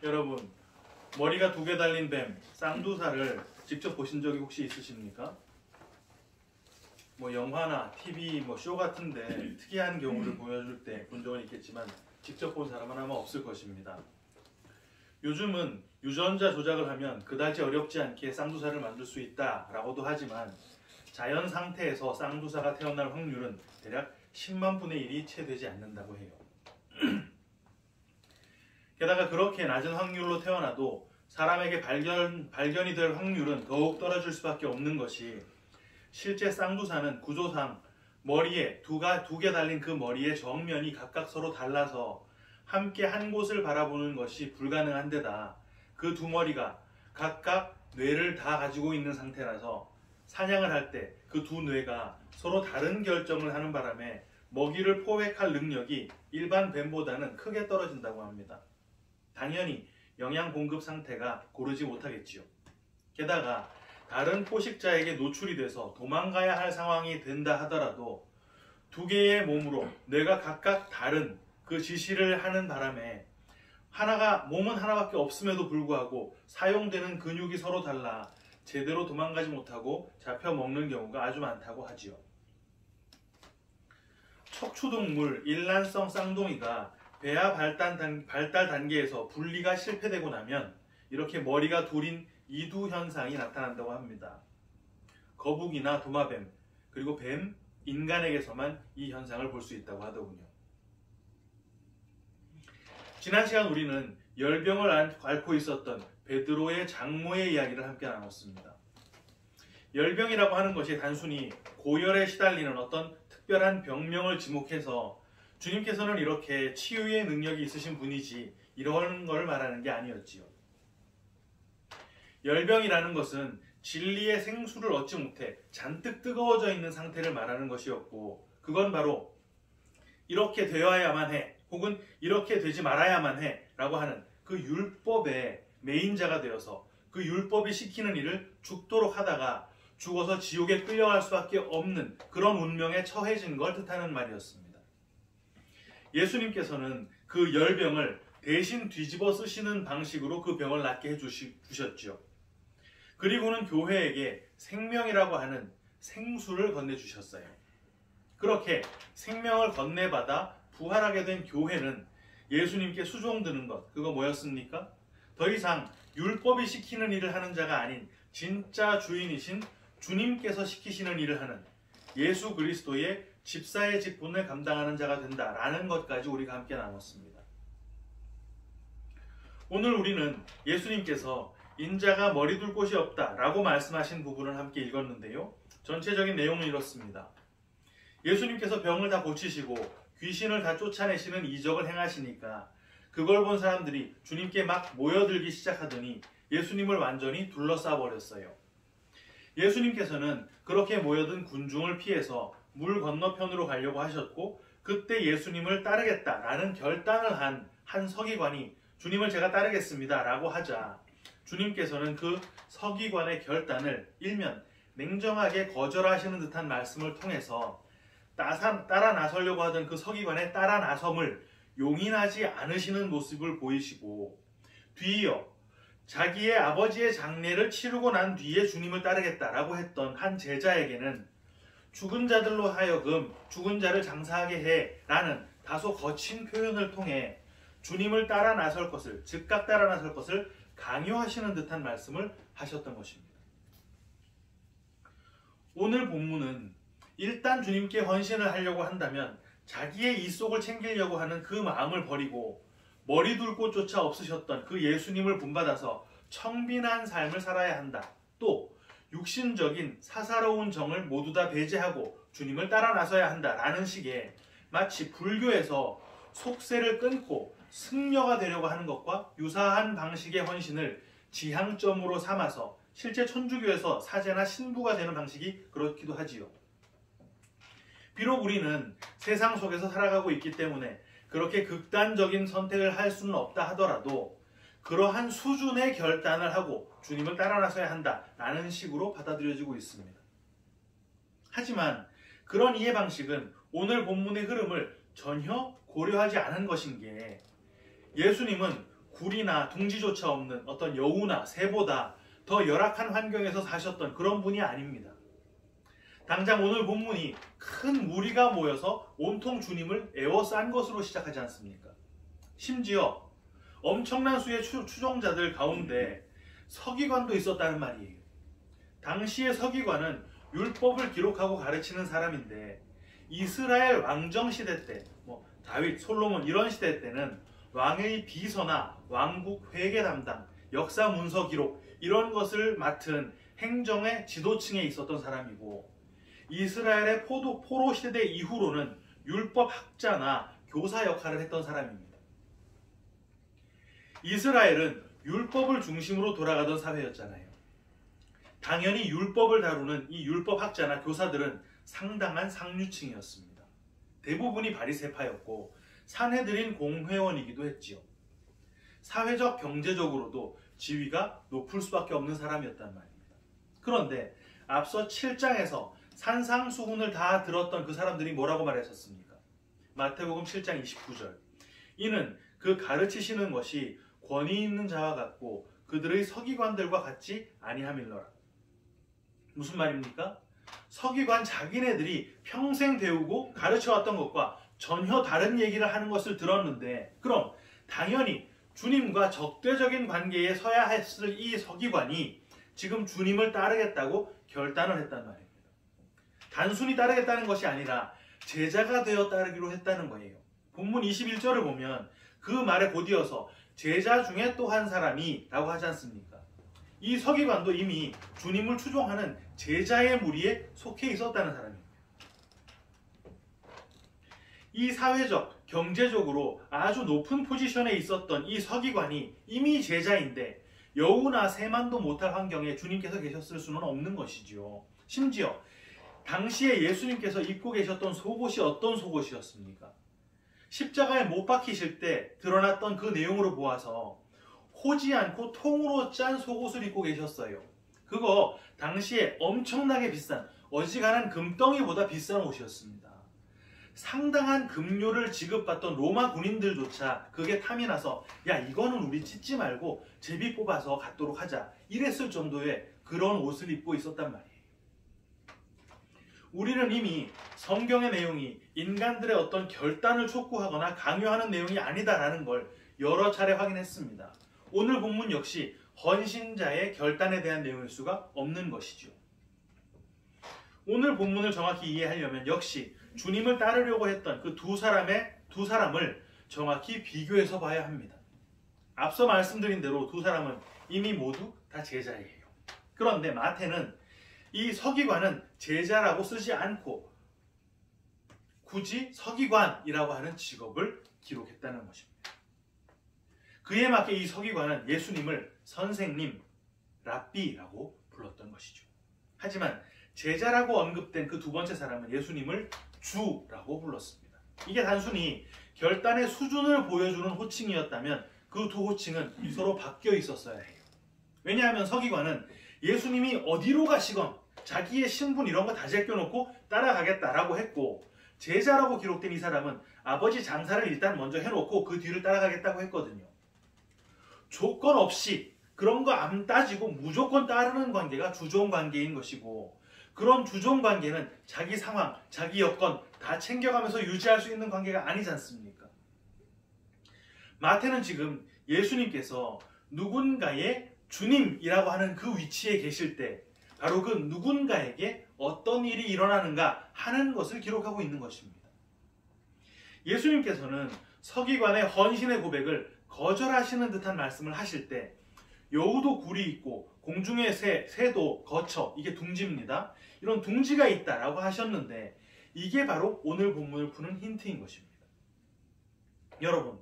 여러분, 머리가 2개 달린 뱀, 쌍두사를 직접 보신 적이 혹시 있으십니까? 뭐 영화나 TV, 쇼 같은데 특이한 경우를 보여줄 때 본 적은 있겠지만 직접 본 사람은 아마 없을 것입니다. 요즘은 유전자 조작을 하면 그다지 어렵지 않게 쌍두사를 만들 수 있다라고도 하지만 자연 상태에서 쌍두사가 태어날 확률은 대략 10만 분의 1이 채 되지 않는다고 해요. 게다가 그렇게 낮은 확률로 태어나도 사람에게 발견이 될 확률은 더욱 떨어질 수밖에 없는 것이 실제 쌍두사는 구조상 머리에 두 개 달린 그 머리의 정면이 각각 서로 달라서 함께 한 곳을 바라보는 것이 불가능한 데다 그 두 머리가 각각 뇌를 다 가지고 있는 상태라서 사냥을 할 때 그 두 뇌가 서로 다른 결정을 하는 바람에 먹이를 포획할 능력이 일반 뱀보다는 크게 떨어진다고 합니다. 당연히 영양 공급 상태가 고르지 못하겠지요. 게다가 다른 포식자에게 노출이 돼서 도망가야 할 상황이 된다 하더라도 두 개의 몸으로 뇌가 각각 다른 그 지시를 하는 바람에 몸은 하나밖에 없음에도 불구하고 사용되는 근육이 서로 달라 제대로 도망가지 못하고 잡혀먹는 경우가 아주 많다고 하지요. 척추동물 일란성 쌍둥이가 배아 발달 단계에서 분리가 실패되고 나면 이렇게 머리가 둘인 이두 현상이 나타난다고 합니다. 거북이나 도마뱀, 그리고 뱀, 인간에게서만 이 현상을 볼 수 있다고 하더군요. 지난 시간 우리는 열병을 앓고 있었던 베드로의 장모의 이야기를 함께 나눴습니다. 열병이라고 하는 것이 단순히 고열에 시달리는 어떤 특별한 병명을 지목해서 주님께서는 이렇게 치유의 능력이 있으신 분이지 이런 걸 말하는 게 아니었지요. 열병이라는 것은 진리의 생수를 얻지 못해 잔뜩 뜨거워져 있는 상태를 말하는 것이었고 그건 바로 이렇게 되어야만 해 혹은 이렇게 되지 말아야만 해 라고 하는 그 율법의 메인자가 되어서 그 율법이 시키는 일을 죽도록 하다가 죽어서 지옥에 끌려갈 수밖에 없는 그런 운명에 처해진 걸 뜻하는 말이었습니다. 예수님께서는 그 열병을 대신 뒤집어 쓰시는 방식으로 그 병을 낫게 해주셨죠. 그리고는 교회에게 생명이라고 하는 생수를 건네주셨어요. 그렇게 생명을 건네받아 부활하게 된 교회는 예수님께 수종드는 것, 그거 뭐였습니까? 더 이상 율법이 시키는 일을 하는 자가 아닌 진짜 주인이신 주님께서 시키시는 일을 하는 예수 그리스도의 집사의 직분을 감당하는 자가 된다라는 것까지 우리가 함께 나눴습니다. 오늘 우리는 예수님께서 인자가 머리 둘 곳이 없다라고 말씀하신 부분을 함께 읽었는데요. 전체적인 내용은 이렇습니다. 예수님께서 병을 다 고치시고 귀신을 다 쫓아내시는 이적을 행하시니까 그걸 본 사람들이 주님께 막 모여들기 시작하더니 예수님을 완전히 둘러싸 버렸어요. 예수님께서는 그렇게 모여든 군중을 피해서 물 건너편으로 가려고 하셨고 그때 예수님을 따르겠다라는 결단을 한 서기관이 주님을 제가 따르겠습니다 라고 하자 주님께서는 그 서기관의 결단을 일면 냉정하게 거절하시는 듯한 말씀을 통해서 따라 나서려고 하던 그 서기관의 따라 나섬을 용인하지 않으시는 모습을 보이시고 뒤이어 자기의 아버지의 장례를 치르고 난 뒤에 주님을 따르겠다라고 했던 한 제자에게는 죽은 자들로 하여금 죽은 자를 장사하게 해 라는 다소 거친 표현을 통해 주님을 따라 나설 것을 즉각 따라 나설 것을 강요하시는 듯한 말씀을 하셨던 것입니다. 오늘 본문은 일단 주님께 헌신을 하려고 한다면 자기의 이속을 챙기려고 하는 그 마음을 버리고 머리 둘 곳조차 없으셨던 그 예수님을 본받아서 청빈한 삶을 살아야 한다. 또 육신적인 사사로운 정을 모두 다 배제하고 주님을 따라 나서야 한다라는 식의 마치 불교에서 속세를 끊고 승려가 되려고 하는 것과 유사한 방식의 헌신을 지향점으로 삼아서 실제 천주교에서 사제나 신부가 되는 방식이 그렇기도 하지요. 비록 우리는 세상 속에서 살아가고 있기 때문에 그렇게 극단적인 선택을 할 수는 없다 하더라도 그러한 수준의 결단을 하고 주님을 따라 나서야 한다라는 식으로 받아들여지고 있습니다. 하지만 그런 이해 방식은 오늘 본문의 흐름을 전혀 고려하지 않은 것인 게 예수님은 굴이나 둥지조차 없는 어떤 여우나 새보다 더 열악한 환경에서 사셨던 그런 분이 아닙니다. 당장 오늘 본문이 큰 무리가 모여서 온통 주님을 에워싼 것으로 시작하지 않습니까? 심지어 엄청난 수의 추종자들 가운데 서기관도 있었다는 말이에요. 당시의 서기관은 율법을 기록하고 가르치는 사람인데 이스라엘 왕정 시대 때, 다윗, 솔로몬 이런 시대 때는 왕의 비서나 왕국 회계 담당, 역사 문서 기록 이런 것을 맡은 행정의 지도층에 있었던 사람이고, 이스라엘의 포로 시대 이후로는 율법 학자나 교사 역할을 했던 사람입니다. 이스라엘은 율법을 중심으로 돌아가던 사회였잖아요. 당연히 율법을 다루는 이 율법 학자나 교사들은 상당한 상류층이었습니다. 대부분이 바리새파였고 산헤드린 공회원이기도 했지요. 사회적 경제적으로도 지위가 높을 수밖에 없는 사람이었단 말입니다. 그런데 앞서 7장에서 산상수훈을 다 들었던 그 사람들이 뭐라고 말했었습니까? 마태복음 7장 29절. 이는 그 가르치시는 것이 권위 있는 자와 같고 그들의 서기관들과 같지 아니함일러라. 무슨 말입니까? 서기관 자기네들이 평생 배우고 가르쳐왔던 것과 전혀 다른 얘기를 하는 것을 들었는데, 그럼 당연히 주님과 적대적인 관계에 서야 했을 이 서기관이 지금 주님을 따르겠다고 결단을 했단 말입니다. 단순히 따르겠다는 것이 아니라 제자가 되어 따르기로 했다는 거예요. 본문 21절을 보면 그 말에 곧이어서 제자 중에 또 한 사람이 라고 하지 않습니까? 이 서기관도 이미 주님을 추종하는 제자의 무리에 속해 있었다는 사람입니다. 이 사회적, 경제적으로 아주 높은 포지션에 있었던 이 서기관이 이미 제자인데 여우나 새만도 못할 환경에 주님께서 계셨을 수는 없는 것이지요. 심지어 당시에 예수님께서 입고 계셨던 속옷이 어떤 속옷이었습니까? 십자가에 못 박히실 때 드러났던 그 내용으로 보아서 호지 않고 통으로 짠 속옷을 입고 계셨어요. 그거 당시에 엄청나게 비싼, 어지간한 금덩이보다 비싼 옷이었습니다. 상당한 급료를 지급받던 로마 군인들조차 그게 탐이 나서 야, 이거는 우리 찢지 말고 제비 뽑아서 갖도록 하자, 이랬을 정도의 그런 옷을 입고 있었단 말이에요. 우리는 이미 성경의 내용이 인간들의 어떤 결단을 촉구하거나 강요하는 내용이 아니다라는 걸 여러 차례 확인했습니다. 오늘 본문 역시 헌신자의 결단에 대한 내용일 수가 없는 것이죠. 오늘 본문을 정확히 이해하려면 역시 주님을 따르려고 했던 그 두 사람을 정확히 비교해서 봐야 합니다. 앞서 말씀드린 대로 두 사람은 이미 모두 다 제자예요. 그런데 마태는 이 서기관은 제자라고 쓰지 않고 굳이 서기관이라고 하는 직업을 기록했다는 것입니다. 그에 맞게 이 서기관은 예수님을 선생님, 랍비라고 불렀던 것이죠. 하지만 제자라고 언급된 그 두 번째 사람은 예수님을 주라고 불렀습니다. 이게 단순히 결단의 수준을 보여주는 호칭이었다면 그 두 호칭은 서로 바뀌어 있었어야 해요. 왜냐하면 서기관은 예수님이 어디로 가시건 자기의 신분 이런 거 다 제껴놓고 따라가겠다라고 했고, 제자라고 기록된 이 사람은 아버지 장사를 일단 먼저 해놓고 그 뒤를 따라가겠다고 했거든요. 조건 없이 그런 거 안 따지고 무조건 따르는 관계가 주종 관계인 것이고, 그런 주종 관계는 자기 상황, 자기 여건 다 챙겨가면서 유지할 수 있는 관계가 아니지 않습니까? 마태는 지금 예수님께서 누군가의 주님이라고 하는 그 위치에 계실 때 바로 그 누군가에게 어떤 일이 일어나는가 하는 것을 기록하고 있는 것입니다. 예수님께서는 서기관의 헌신의 고백을 거절하시는 듯한 말씀을 하실 때 여우도 굴이 있고 공중의 새도 거쳐, 이게 둥지입니다. 이런 둥지가 있다라고 하셨는데 이게 바로 오늘 본문을 푸는 힌트인 것입니다. 여러분,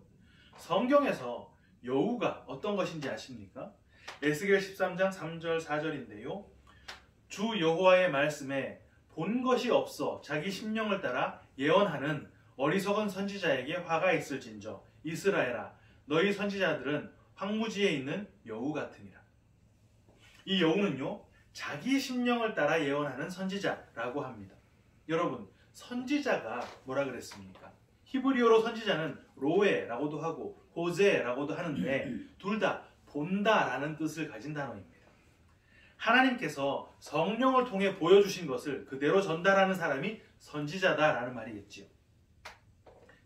성경에서 여우가 어떤 것인지 아십니까? 에스겔 13장 3절 4절인데요. 주 여호와의 말씀에 본 것이 없어 자기 심령을 따라 예언하는 어리석은 선지자에게 화가 있을진저 이스라엘아, 너희 선지자들은 황무지에 있는 여우 같으니라. 이 여우는요, 자기 심령을 따라 예언하는 선지자라고 합니다. 여러분, 선지자가 뭐라 그랬습니까? 히브리어로 선지자는 로에라고도 하고 호제라고도 하는데 둘 다 본다라는 뜻을 가진 단어입니다. 하나님께서 성령을 통해 보여주신 것을 그대로 전달하는 사람이 선지자다라는 말이겠지요.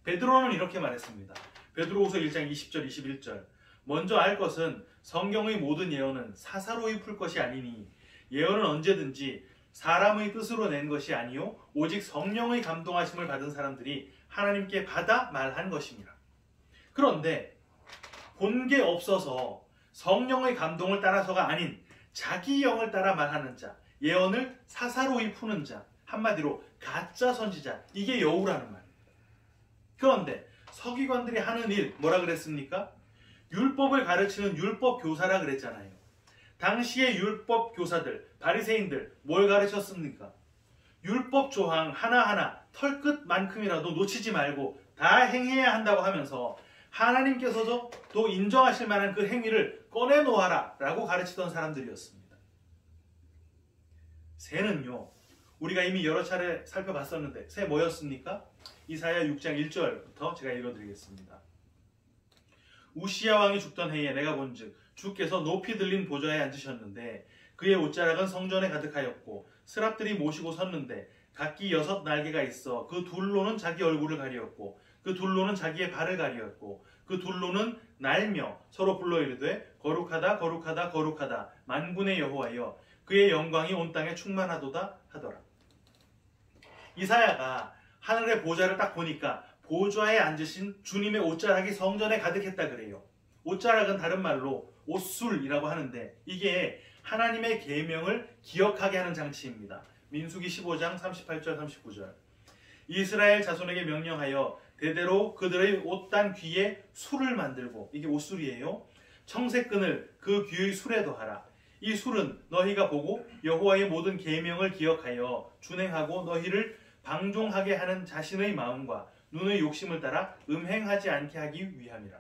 베드로는 이렇게 말했습니다. 베드로후서 1장 20절 21절 먼저 알 것은 성경의 모든 예언은 사사로이 풀 것이 아니니 예언은 언제든지 사람의 뜻으로 낸 것이 아니요 오직 성령의 감동하심을 받은 사람들이 하나님께 받아 말한 것입니다. 그런데 본 게 없어서 성령의 감동을 따라서가 아닌 자기 영을 따라 말하는 자, 예언을 사사로이 푸는 자, 한마디로 가짜 선지자, 이게 여우라는 말입니다. 그런데 서기관들이 하는 일 뭐라 그랬습니까? 율법을 가르치는 율법 교사라 그랬잖아요. 당시의 율법 교사들, 바리새인들 뭘 가르쳤습니까? 율법 조항 하나하나 털끝만큼이라도 놓치지 말고 다 행해야 한다고 하면서 하나님께서도 또 인정하실 만한 그 행위를 꺼내놓아라 라고 가르치던 사람들이었습니다. 새는요, 우리가 이미 여러 차례 살펴봤었는데 새 뭐였습니까? 이사야 6장 1절부터 제가 읽어드리겠습니다. 우시야 왕이 죽던 해에 내가 본즉 주께서 높이 들린 보좌에 앉으셨는데 그의 옷자락은 성전에 가득하였고 스랍들이 모시고 섰는데 각기 6 날개가 있어 그 둘로는 자기 얼굴을 가리었고 그 둘로는 자기의 발을 가리었고 그 둘로는 날며 서로 불러 이르되 거룩하다 거룩하다 거룩하다 만군의 여호와여 그의 영광이 온 땅에 충만하도다 하더라. 이사야가 하늘의 보좌를 딱 보니까 보좌에 앉으신 주님의 옷자락이 성전에 가득했다 그래요. 옷자락은 다른 말로 옷술이라고 하는데 이게 하나님의 계명을 기억하게 하는 장치입니다. 민수기 15장 38절 39절 이스라엘 자손에게 명령하여 대대로 그들의 옷단 귀에 술을 만들고 이게 옷술이에요. 청색끈을 그 귀의 술에 더하라. 이 술은 너희가 보고 여호와의 모든 계명을 기억하여 준행하고 너희를 방종하게 하는 자신의 마음과 눈의 욕심을 따라 음행하지 않게 하기 위함이라.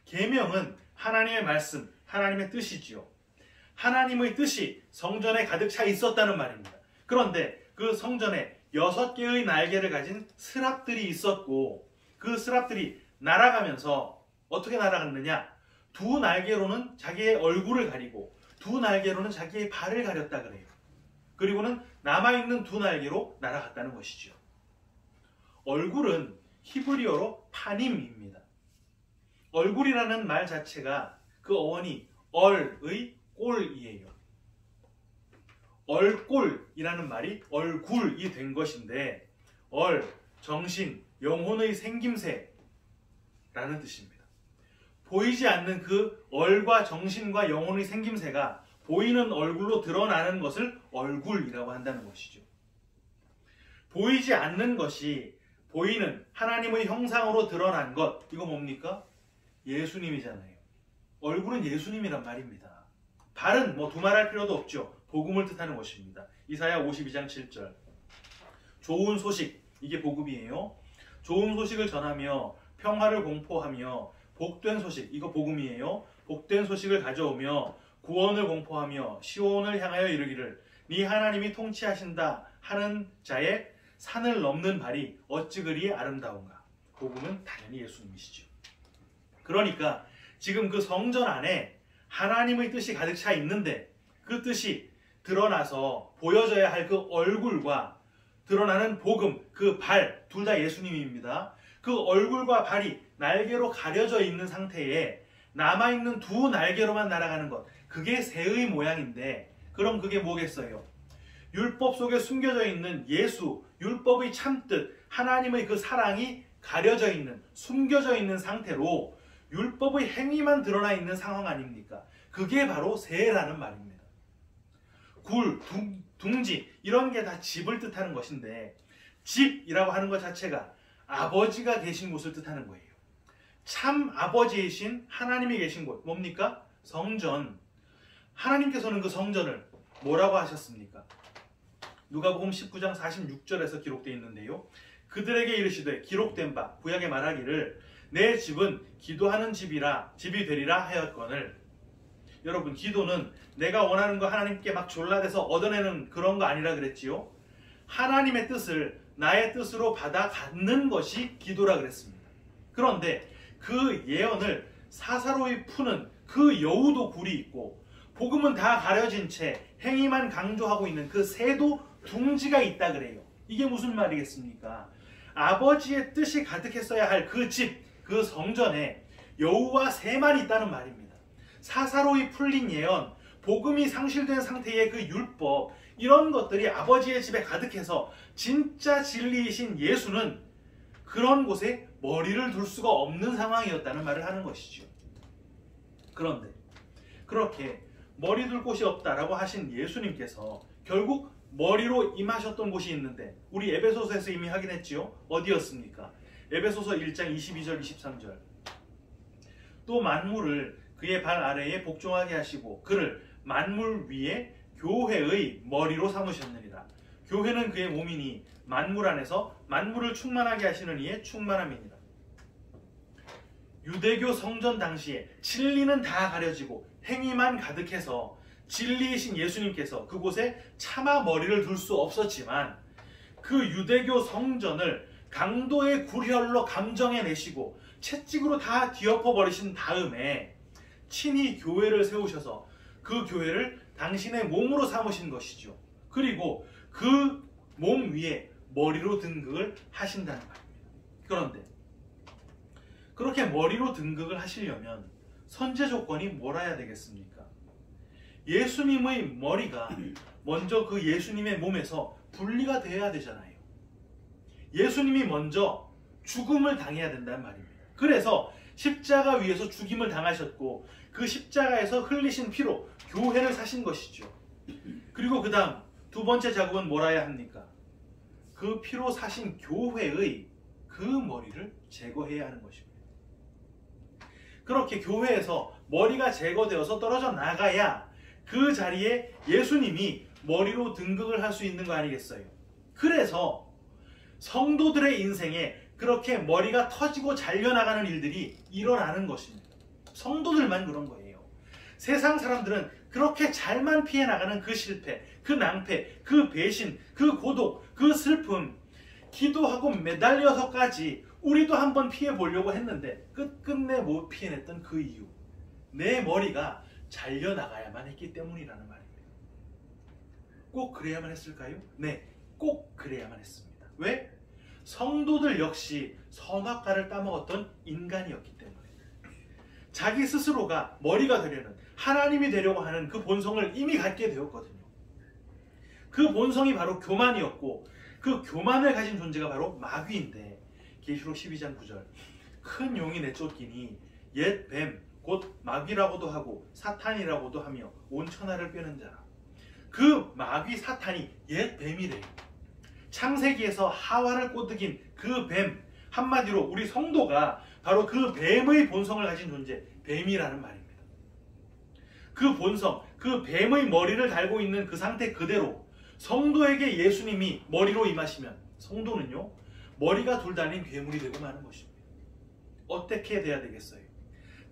계명은 하나님의 말씀, 하나님의 뜻이지요. 하나님의 뜻이 성전에 가득 차 있었다는 말입니다. 그런데 그 성전에 6개의 날개를 가진 스랍들이 있었고 그 스랍들이 날아가면서 어떻게 날아갔느냐? 2 날개로는 자기의 얼굴을 가리고 2 날개로는 자기의 발을 가렸다 그래요. 그리고는 남아있는 2 날개로 날아갔다는 것이죠. 얼굴은 히브리어로 파님입니다. 얼굴이라는 말 자체가 그 어원이 얼의 꼴이에요. 얼꼴이라는 말이 얼굴이 된 것인데 얼, 정신, 영혼의 생김새라는 뜻입니다. 보이지 않는 그 얼과 정신과 영혼의 생김새가 보이는 얼굴로 드러나는 것을 얼굴이라고 한다는 것이죠. 보이지 않는 것이 보이는 하나님의 형상으로 드러난 것, 이거 뭡니까? 예수님이잖아요. 얼굴은 예수님이란 말입니다. 발은 뭐 두말할 필요도 없죠. 복음을 뜻하는 것입니다. 이사야 52장 7절 좋은 소식, 이게 복음이에요. 좋은 소식을 전하며 평화를 공포하며 복된 소식, 이거 복음이에요. 복된 소식을 가져오며 구원을 공포하며 시온을 향하여 이르기를 네 하나님이 통치하신다 하는 자의 산을 넘는 발이 어찌 그리 아름다운가. 복음은 당연히 예수님이시죠. 그러니까 지금 그 성전 안에 하나님의 뜻이 가득 차 있는데 그 뜻이 드러나서 보여져야 할 그 얼굴과 드러나는 복음, 그 발, 둘 다 예수님입니다. 그 얼굴과 발이 날개로 가려져 있는 상태에 남아있는 2 날개로만 날아가는 것, 그게 새의 모양인데 그럼 그게 뭐겠어요? 율법 속에 숨겨져 있는 예수, 율법의 참뜻, 하나님의 그 사랑이 가려져 있는, 숨겨져 있는 상태로 율법의 행위만 드러나 있는 상황 아닙니까? 그게 바로 새라는 말입니다. 굴, 둥지 이런 게 다 집을 뜻하는 것인데 집이라고 하는 것 자체가 아버지가 계신 곳을 뜻하는 거예요. 참 아버지이신 하나님이 계신 곳 뭡니까? 성전. 하나님께서는 그 성전을 뭐라고 하셨습니까? 누가복음 19장 46절에서 기록되어 있는데요. 그들에게 이르시되 기록된 바 구약에 말하기를 내 집은 기도하는 집이 되리라 하였거늘. 여러분, 기도는 내가 원하는 거 하나님께 막 졸라대서 얻어내는 그런 거 아니라 그랬지요. 하나님의 뜻을 나의 뜻으로 받아 갖는 것이 기도라 그랬습니다. 그런데 그 예언을 사사로이 푸는 그 여우도 굴이 있고 복음은 다 가려진 채 행위만 강조하고 있는 그 새도 둥지가 있다 그래요. 이게 무슨 말이겠습니까? 아버지의 뜻이 가득했어야 할 그 집, 그 성전에 여우와 새만 있다는 말입니다. 사사로이 풀린 예언, 복음이 상실된 상태의 그 율법, 이런 것들이 아버지의 집에 가득해서 진짜 진리이신 예수는 그런 곳에 머리를 둘 수가 없는 상황이었다는 말을 하는 것이죠. 그런데 그렇게 머리 둘 곳이 없다라고 하신 예수님께서 결국 머리로 임하셨던 곳이 있는데 우리 에베소서에서 이미 확인했지요. 어디였습니까? 에베소서 1장 22절 23절. 또 만물을 그의 발 아래에 복종하게 하시고 그를 만물 위에 교회의 머리로 삼으셨느니라. 교회는 그의 몸이니 만물 안에서 만물을 충만하게 하시는 이의 충만함이니라. 유대교 성전 당시에 진리는 다 가려지고 행위만 가득해서 진리이신 예수님께서 그곳에 차마 머리를 둘 수 없었지만 그 유대교 성전을 강도의 굴혈로 감정해내시고 채찍으로 다 뒤엎어버리신 다음에 친히 교회를 세우셔서 그 교회를 당신의 몸으로 삼으신 것이죠. 그리고 그 몸 위에 머리로 등극을 하신다는 말입니다. 그런데 그렇게 머리로 등극을 하시려면 선제 조건이 뭐라야 되겠습니까? 예수님의 머리가 먼저 그 예수님의 몸에서 분리가 되어야 되잖아요. 예수님이 먼저 죽음을 당해야 된다는 말입니다. 그래서 십자가 위에서 죽임을 당하셨고 그 십자가에서 흘리신 피로 교회를 사신 것이죠. 그리고 그 다음 두 번째 작업은 뭐라야 합니까? 그 피로 사신 교회의 그 머리를 제거해야 하는 것입니다. 그렇게 교회에서 머리가 제거되어서 떨어져 나가야 그 자리에 예수님이 머리로 등극을 할 수 있는 거 아니겠어요? 그래서 성도들의 인생에 그렇게 머리가 터지고 잘려나가는 일들이 일어나는 것입니다. 성도들만 그런 거예요. 세상 사람들은 그렇게 잘만 피해 나가는 그 실패, 그 낭패, 그 배신, 그 고독, 그 슬픔, 기도하고 매달려서까지 우리도 한번 피해 보려고 했는데 끝끝내 못 피해냈던 그 이유, 내 머리가 잘려나가야만 했기 때문이라는 말입니다. 꼭 그래야만 했을까요? 네, 꼭 그래야만 했습니다. 왜? 성도들 역시 선악과를 따먹었던 인간이었기 때문에 자기 스스로가 머리가 되려는, 하나님이 되려고 하는 그 본성을 이미 갖게 되었거든요. 그 본성이 바로 교만이었고 그 교만을 가진 존재가 바로 마귀인데 계시록 12장 9절 큰 용이 내쫓기니 옛 뱀 곧 마귀라고도 하고 사탄이라고도 하며 온 천하를 꿰는 자라. 그 마귀 사탄이 옛 뱀이래요. 창세기에서 하와를 꼬드긴 그 뱀, 한마디로 우리 성도가 바로 그 뱀의 본성을 가진 존재, 뱀이라는 말입니다. 그 본성, 그 뱀의 머리를 달고 있는 그 상태 그대로 성도에게 예수님이 머리로 임하시면 성도는요 머리가 둘 달린 괴물이 되고 마는 것입니다. 어떻게 돼야 되겠어요?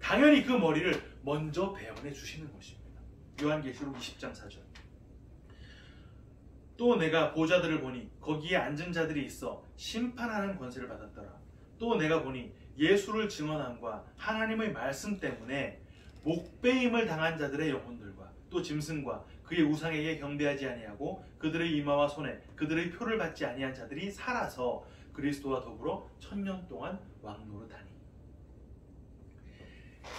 당연히 그 머리를 먼저 베어내 주시는 것입니다. 요한계시록 20장 4절. 또 내가 보좌들을 보니 거기에 앉은 자들이 있어 심판하는 권세를 받았더라. 또 내가 보니 예수를 증언함과 하나님의 말씀 때문에 목베임을 당한 자들의 영혼들과 또 짐승과 그의 우상에게 경배하지 아니하고 그들의 이마와 손에 그들의 표를 받지 아니한 자들이 살아서 그리스도와 더불어 1000년 동안 왕노릇하니.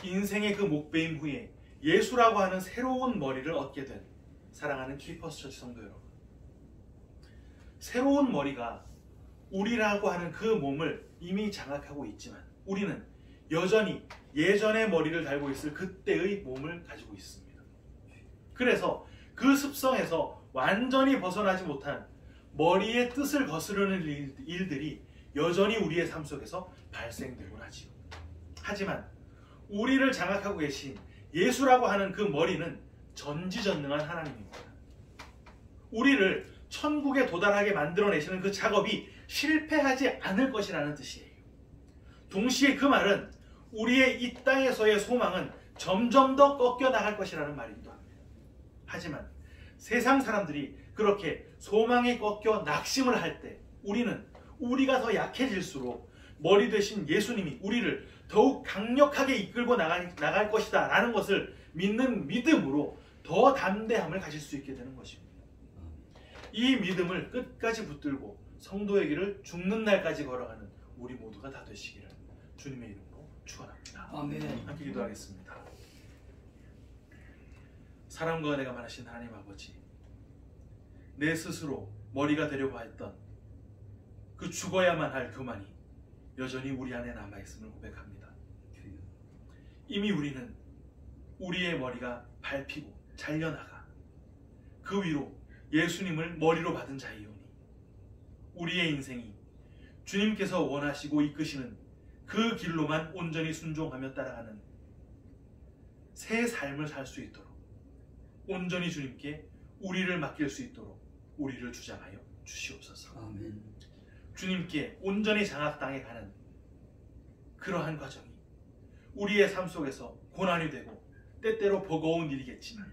인생의 그 목베임 후에 예수라고 하는 새로운 머리를 얻게 된 사랑하는 키퍼스 처치 성도 여러분, 새로운 머리가 우리라고 하는 그 몸을 이미 장악하고 있지만 우리는 여전히 예전의 머리를 달고 있을 그때의 몸을 가지고 있습니다. 그래서 그 습성에서 완전히 벗어나지 못한 머리의 뜻을 거스르는 일들이 여전히 우리의 삶 속에서 발생되곤 하지요. 하지만 우리를 장악하고 계신 예수라고 하는 그 머리는 전지전능한 하나님입니다. 우리를 천국에 도달하게 만들어내시는 그 작업이 실패하지 않을 것이라는 뜻이에요. 동시에 그 말은 우리의 이 땅에서의 소망은 점점 더 꺾여 나갈 것이라는 말이기도 합니다. 하지만 세상 사람들이 그렇게 소망이 꺾여 낙심을 할 때 우리는 우리가 더 약해질수록 머리 되신 예수님이 우리를 더욱 강력하게 이끌고 나갈 것이다 라는 것을 믿는 믿음으로 더 담대함을 가질 수 있게 되는 것입니다. 이 믿음을 끝까지 붙들고 성도의 길을 죽는 날까지 걸어가는 우리 모두가 다 되시기를 주님의 이름으로 축원합니다. 아멘. 함께 기도하겠습니다. 사랑과 은혜가 많으신 하나님 아버지, 내 스스로 머리가 되려고 했던 그 죽어야만 할 교만이 여전히 우리 안에 남아있음을 고백합니다. 이미 우리는 우리의 머리가 밟히고 잘려나가 그 위로 예수님을 머리로 받은 자이오니 우리의 인생이 주님께서 원하시고 이끄시는 그 길로만 온전히 순종하며 따라가는 새 삶을 살 수 있도록 온전히 주님께 우리를 맡길 수 있도록 우리를 주장하여 주시옵소서. 아멘. 주님께 온전히 장악당해 가는 그러한 과정이 우리의 삶 속에서 고난이 되고 때때로 버거운 일이겠지만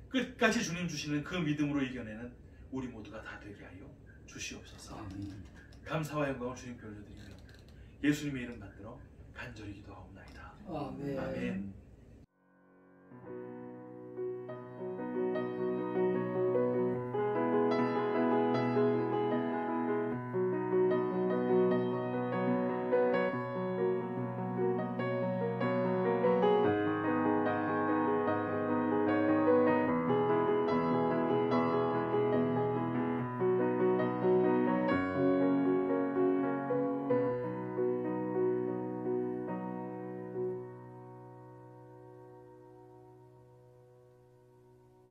끝까지 주님 주시는 그 믿음으로 이겨내는 우리 모두가 다 되게 하여 주시옵소서. 아멘. 감사와 영광을 주님께 올려드리며 예수님의 이름 받들어 간절히 기도하옵나이다. 아멘. 아멘.